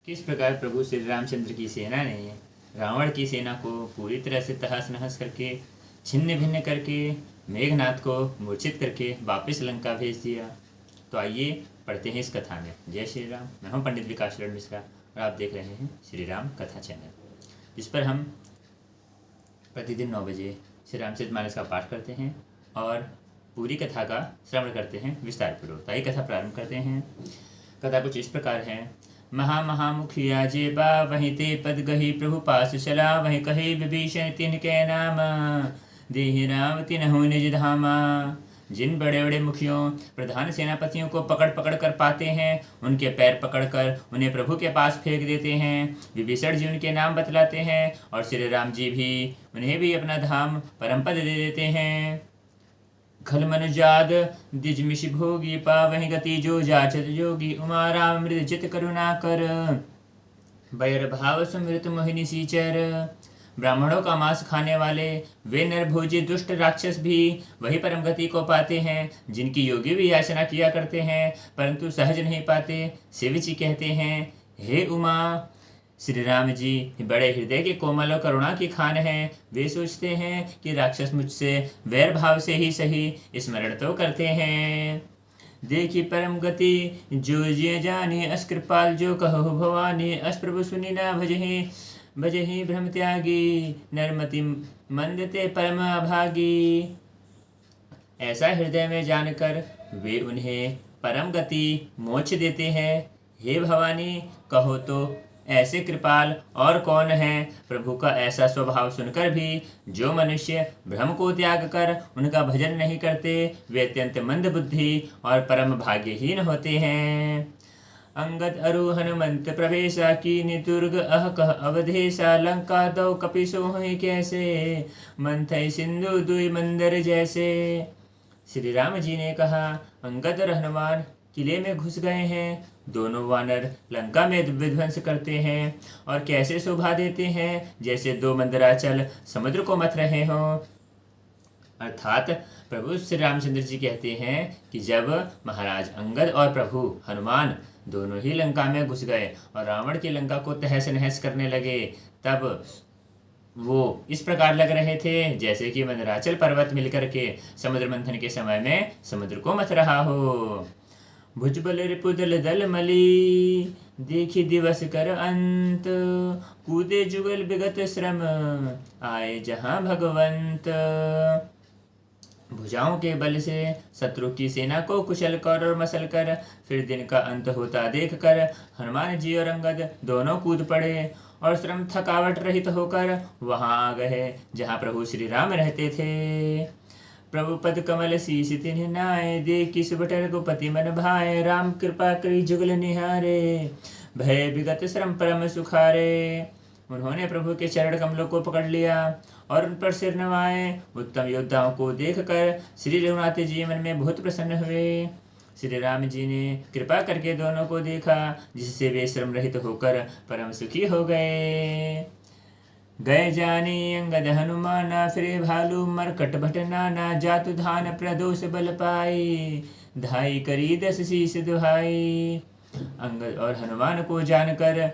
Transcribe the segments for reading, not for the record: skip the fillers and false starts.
किस प्रकार प्रभु श्री रामचंद्र की सेना ने रावण की सेना को पूरी तरह से तहस नहस करके छिन्न भिन्न करके मेघनाथ को मूर्छित करके वापस लंका भेज दिया। तो आइए पढ़ते हैं इस कथा में। जय श्री राम। मैं हूं पंडित विकास शरण मिश्रा और आप देख रहे हैं श्री राम कथा चैनल, जिस पर हम प्रतिदिन 9 बजे श्री रामचरितमानस का पाठ करते हैं और पूरी कथा का श्रवण करते हैं विस्तारपूर्वक। तो आइए कथा प्रारंभ करते हैं। कथा कुछ इस प्रकार है। महामुखिया जे बा वहीं ते पद गही प्रभु पास चला, वहीं कहे विभीषण तिनके नाम, देहि राम तिनहु निज धामा। जिन बड़े बड़े मुखियों प्रधान सेनापतियों को पकड़ पकड़ कर पाते हैं, उनके पैर पकड़कर उन्हें प्रभु के पास फेंक देते हैं। विभीषण जी उनके नाम बतलाते हैं और श्री राम जी भी उन्हें भी अपना धाम परम पद दे देते हैं। खल मनुजाद द्विज मिश भोगी, पावहि गति जो जाचत जोगी, उमा राम मृद चित करुणा कर, बैर भाव सुमृत मोहिनी सीचर। ब्राह्मणों का मांस खाने वाले वे नरभोजी दुष्ट राक्षस भी वही परम गति को पाते हैं जिनकी योगी भी याचना किया करते हैं परंतु सहज नहीं पाते। शिव जी कहते हैं, हे उमा, श्री राम जी बड़े हृदय के कोमल और करुणा की खान हैं। वे सोचते हैं कि राक्षस मुझसे वैर भाव से ही सही स्मरण तो करते हैं। देखी परम गति जो जिय जानी, अस कृपाल जो कहो भवानी, अस प्रभु सुनी ना भजहि भ्रम त्यागी, नरमति मंदते परम अभागी। ऐसा हृदय में जानकर वे उन्हें परम गति मोक्ष देते हैं। हे भवानी, कहो तो ऐसे कृपाल और कौन है। प्रभु का ऐसा स्वभाव सुनकर भी जो मनुष्य भ्रम को त्याग कर उनका भजन नहीं करते, वे अत्यंत मंद बुद्धि और परम भाग्यहीन होते हैं। अंगद अरु हनुमंत प्रवेशा, की नितुर्ग अह कह अवधेशा, लंका दो कपि सोहि कैसे, मंथई सिंधु दुई मंदर जैसे। श्री राम जी ने कहा, अंगद और हनुमान किले में घुस गए हैं। दोनों वानर लंका में विध्वंस करते हैं और कैसे शोभा देते हैं जैसे दो मंदराचल समुद्र को मथ रहे हों। अर्थात प्रभु श्री रामचंद्र जी कहते हैं कि जब महाराज अंगद और प्रभु हनुमान दोनों ही लंका में घुस गए और रावण की लंका को तहस नहस करने लगे, तब वो इस प्रकार लग रहे थे जैसे कि मंदराचल पर्वत मिलकर के समुद्र मंथन के समय में समुद्र को मथ रहा हो। भुजबल रिपुदल दल मली, देखी दिवस कर अंत, कूदे जुगल विगत श्रम, आए जहां भगवंत। भुजाओं के बल से शत्रु की सेना को कुचल कर और मसल कर फिर दिन का अंत होता देखकर हनुमान जी और अंगद दोनों कूद पड़े और श्रम थकावट रहित होकर वहां आ गए जहां प्रभु श्री राम रहते थे। प्रभु पद कमल शीस तिन्ह नाय, देखी सुबटर को पति मन भाए, राम कृपा करी जुगल निहारे, भय विगत श्रम परम सुखारे। उन्होंने प्रभु के चरण कमलों को पकड़ लिया और उन पर सिर नवाए। उत्तम योद्धाओं को देखकर श्री रघुनाथ जी मन में बहुत प्रसन्न हुए। श्री राम जी ने कृपा करके दोनों को देखा, जिससे वे श्रम रहित होकर परम सुखी हो गए। गए जानी अंगद हनुमाना, फिरे भालू मरकट भट नाना, जातु धान प्रदोष बल पाई, धाई करी 10 शीस दुहाई। अंगद और हनुमान को जानकर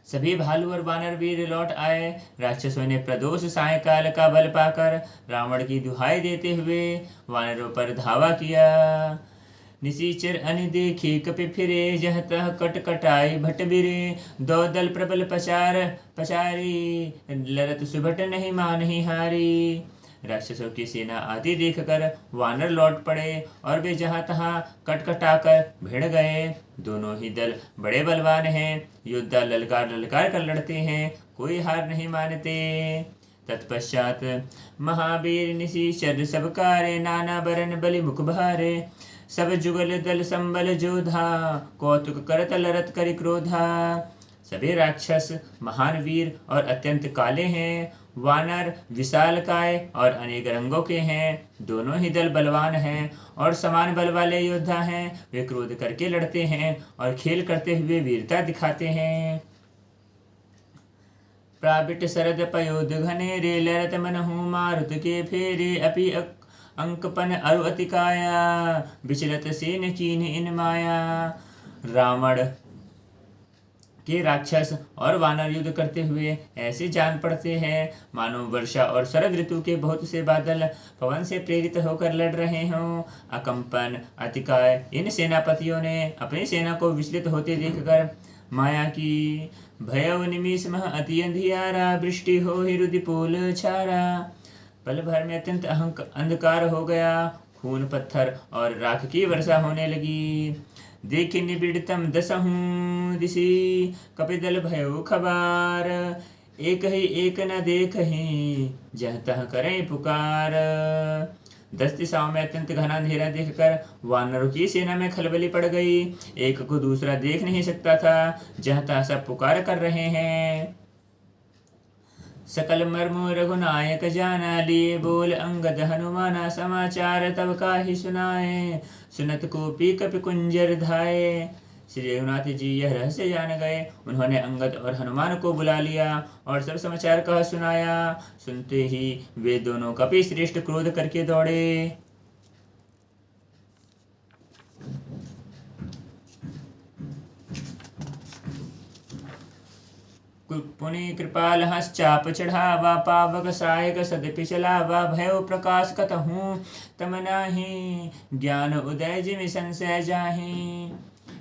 सभी भालू और वानर वीर लौट आए। राक्षसों ने प्रदोष सायकाल का बल पाकर रावण की दुहाई देते हुए वानरों पर धावा किया। निशीचर अनि देखी कपि फिरे, जह तह कट कटाई भट बिरे, दो दल प्रबल पचारी, लरत सुभट नहीं मानहि हारी। राक्षसों की सेना आदि देखकर वानर लौट पड़े और वे जहां तहां कटकटाकर भिड़ गए। दोनों ही दल बड़े बलवान हैं, योद्धा ललकार ललकार कर लड़ते हैं, कोई हार नहीं मानते। तत्पश्चात महावीर निशीचर सब कारे, नाना बरन बलि मुख भारे, सब जुगल दल संबल जोधा, कौतुक करत लरत करि क्रोधा। सभी राक्षस महान वीर और अत्यंत काले हैं। वानर विशालकाय और अनेक रंगों के हैं। दोनों ही दल बलवान हैं और समान बल वाले योद्धा हैं। वे क्रोध करके लड़ते हैं और खेल करते हुए वीरता दिखाते हैं। प्राबिट शरद पयोध घनेरे, लरत मनहु मारुत के फेरे, अपि अंकपन अरु अति काया, विचलत सेन कीन्ह इन माया। रावण कि राक्षस और वानर युद्ध करते हुए ऐसे जान पड़ते हैं मानो वर्षा और शरद ऋतु के बहुत से बादल पवन से प्रेरित होकर लड़ रहे हों। अकंपन, अतिकाय इन सेनापतियों ने अपनी सेना को विचलित होते देखकर माया की भयव निमिष मह अति अंधियारा, वृष्टि हो ही रुधिपोल छारा। पल भर में अत्यंत अंधकार हो गया, खून पत्थर और राख की वर्षा होने लगी। देखि निबिड़तम दसहूँ दिशि, कपिदल भयो खबार। एक ही एक न देखहि, जह तह करें पुकार। 10 दिशाओं में अत्यंत घना अंधेरा देखकर वानरों की सेना में खलबली पड़ गई। एक को दूसरा देख नहीं सकता था, जहाँ तह सब पुकार कर रहे हैं। सकल मर्मो रघुनायक जाना, लिए बोल अंगद हनुमाना, समाचार तब काहि सुनाए। सुनत कोपी कपि कुंजर धाये। श्री रघुनाथ जी यह रहस्य जान गए। उन्होंने अंगद और हनुमान को बुला लिया और सब समाचार कह सुनाया। सुनते ही वे दोनों कपि श्रेष्ठ क्रोध करके दौड़े। पुनि कृपाल हंस चाप चढ़ावा, पावक सायक सदपि चलावा। भयो प्रकाश कतहूँ तम नाही, ज्ञान उदय जिमि संशय जाहि।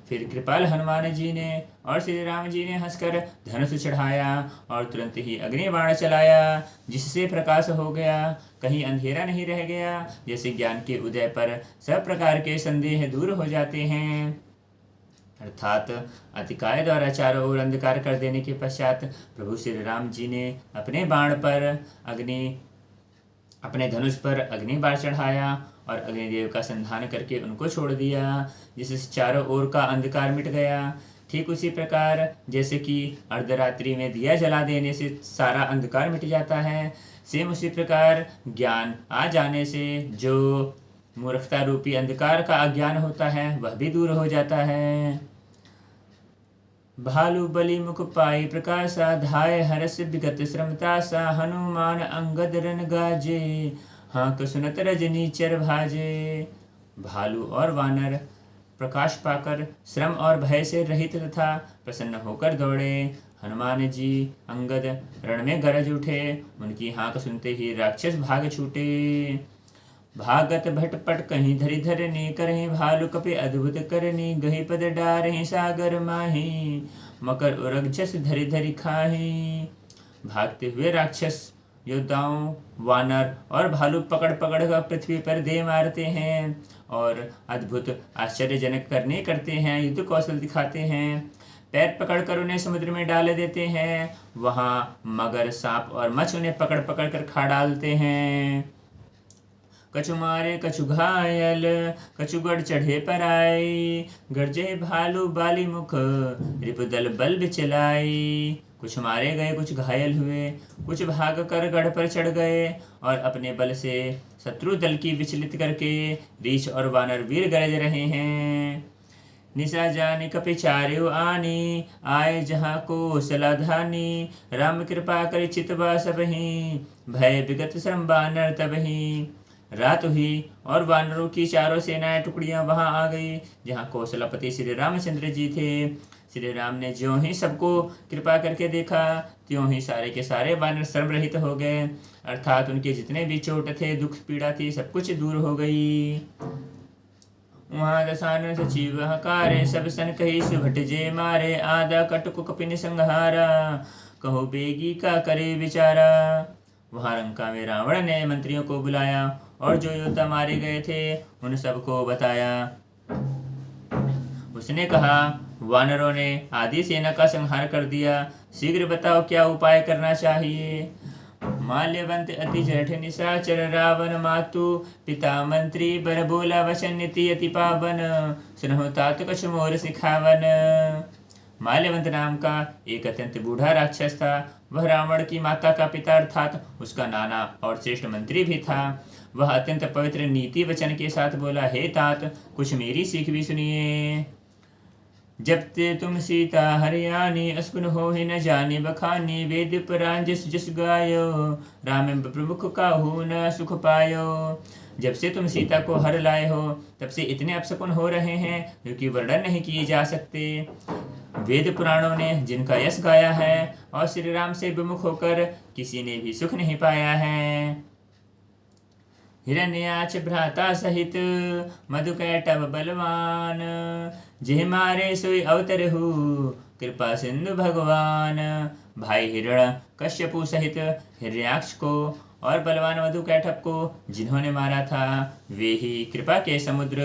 फिर कृपाल हनुमान जी ने और श्री राम जी ने हंसकर धनुष चढ़ाया और तुरंत ही अग्नि बाण चलाया, जिससे प्रकाश हो गया, कहीं अंधेरा नहीं रह गया। जैसे ज्ञान के उदय पर सब प्रकार के संदेह दूर हो जाते हैं। अर्थात अतिकाय द्वारा चारों ओर अंधकार कर देने के पश्चात प्रभु श्री राम जी ने अपने धनुष पर अग्नि बाण चढ़ाया और अग्निदेव का संधान करके उनको छोड़ दिया, जिससे चारों ओर का अंधकार मिट गया। ठीक उसी प्रकार जैसे कि अर्धरात्रि में दिया जला देने से सारा अंधकार मिट जाता है, सेम उसी प्रकार ज्ञान आ जाने से जो मूर्खता रूपी अंधकार का अज्ञान होता है वह भी दूर हो जाता है। भालु बलि मुख पाई प्रकाशा, धाय हरस विगत श्रमता सा। हनुमान अंगद रन गाजे, हाँक सुनत रजनी चर भाजे। भालू और वानर प्रकाश पाकर श्रम और भय से रहित तथा प्रसन्न होकर दौड़े। हनुमान जी अंगद रण में गरज उठे। उनकी हाँक सुनते ही राक्षस भाग छूटे। भागत भटपट कहीं धरि धरनी, करें भालु कपि अद्भुत करनी। गही पद डारें सागर माही, मकर उरग जस धरि धरि खाही। भागते हुए राक्षस योद्धाओं, वानर और भालू पकड़ पकड़ कर पृथ्वी पर दे मारते हैं और अद्भुत आश्चर्यजनक करते हैं, युद्ध कौशल दिखाते हैं। पैर पकड़कर उन्हें समुद्र में डाल देते हैं। वहाँ मगर, सांप और मछ उन्हें पकड़ पकड़ कर खा डालते हैं। कछु मारे कछु घायल, कछु गढ़ चढ़े पर आई। गरजे भालू बाली मुख, रिपुदल बल बिचलाई। कुछ मारे गए, कुछ घायल हुए, कुछ भाग कर गढ़ पर चढ़ गए और अपने बल से शत्रु दल की विचलित करके रीछ और वानर वीर गरज रहे हैं। निशा जाने कपि चार्यो आनी, आए जहाँ को सलाधानी। राम कृपा कर चितवा सबही, भय विगत श्रम वानर तबही। रात हुई और वानरों की चारों सेनाएं टुकड़ियां वहां आ गई जहां कौशलापति श्री रामचंद्र जी थे। श्री राम ने ज्यों ही सबको कृपा करके देखा त्यों ही सारे के सारे वानर सर्व रहित हो गए, अर्थात उनके जितने भी चोट थे, दुख पीड़ा थी, सब कुछ दूर हो गई। वहाँ दसानन सचिव हकारे, सब सन कही सुभट जे मारे। आदा कटुक कपिन संहारा, कहो बेगी का करे विचारा। वहाँ लंका में रावण ने मंत्रियों को बुलाया और जो योद्धा मारे गए थे उन सबको बताया। उसने कहा, वानरों ने आधी सेना का संहार कर दिया, शीघ्र बताओ क्या उपाय करना चाहिए। माल्यवंत अति जठ निशाचर, रावण मातु पिता मंत्री। बर बोला वचन नीति अति पावन, सुनहो तात कछु मोर सिखावन। माल्यवंत नाम का एक अत्यंत बूढ़ा राक्षस था। वह रावण की माता का पिता अर्थात उसका नाना और श्रेष्ठ मंत्री भी था। वह अत्यंत पवित्र नीति वचन के साथ बोला, हे तात, कुछ मेरी सीख भी सुनिए। जब ते तुम सीता हरियाणी, अस्कुन हो ही न जाने बखानी। वेद पुराण जिस जिस गायो, राम प्रमुख काहू न सुख पायो। जब से तुम सीता को हर लाए हो तब से इतने अपशकुन हो रहे हैं जो कि वर्णन नहीं किए जा सकते। वेद पुराणों ने जिनका यश गाया है और श्री राम से विमुख होकर किसी ने भी सुख नहीं पाया है। हिरण्याक्ष भ्राता सहित मधुकैटभ बलवान, जिह मारे सोई अवतरहु कृपा सिंधु भगवान। भाई हिरण कश्यपु सहित हिरण्याक्ष को और बलवान मधुकैटभ को जिन्होंने मारा था वे ही कृपा के समुद्र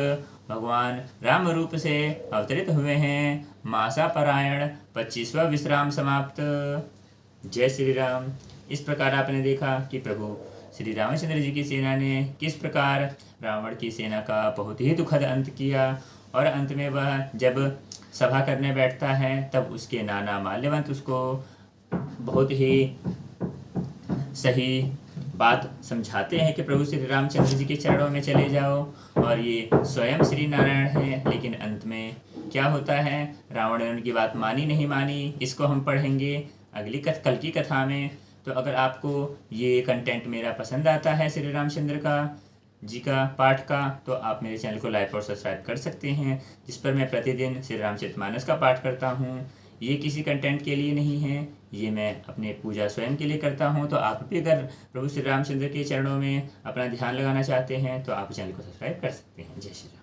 भगवान राम रूप से अवतरित हुए हैं। मासा परायण 25वां विश्राम समाप्त। जय श्री राम। इस प्रकार आपने देखा कि प्रभु श्री रामचंद्र जी की सेना ने किस प्रकार रावण की सेना का बहुत ही दुखद अंत किया, और अंत में वह जब सभा करने बैठता है तब उसके नाना माल्यवंत उसको बहुत ही सही बात समझाते हैं कि प्रभु श्री रामचंद्र जी के चरणों में चले जाओ, और ये स्वयं श्री नारायण हैं। लेकिन अंत में क्या होता है, रावण ने उनकी बात मानी नहीं मानी, इसको हम पढ़ेंगे कल की कथा में। तो अगर आपको ये कंटेंट मेरा पसंद आता है श्री रामचंद्र जी का पाठ का, तो आप मेरे चैनल को लाइक और सब्सक्राइब कर सकते हैं, जिस पर मैं प्रतिदिन श्री रामचरितमानस का पाठ करता हूँ। ये किसी कंटेंट के लिए नहीं है, ये मैं अपने पूजा स्वयं के लिए करता हूँ। तो आप भी अगर प्रभु श्री रामचंद्र के चरणों में अपना ध्यान लगाना चाहते हैं तो आप चैनल को सब्सक्राइब कर सकते हैं। जय श्री राम।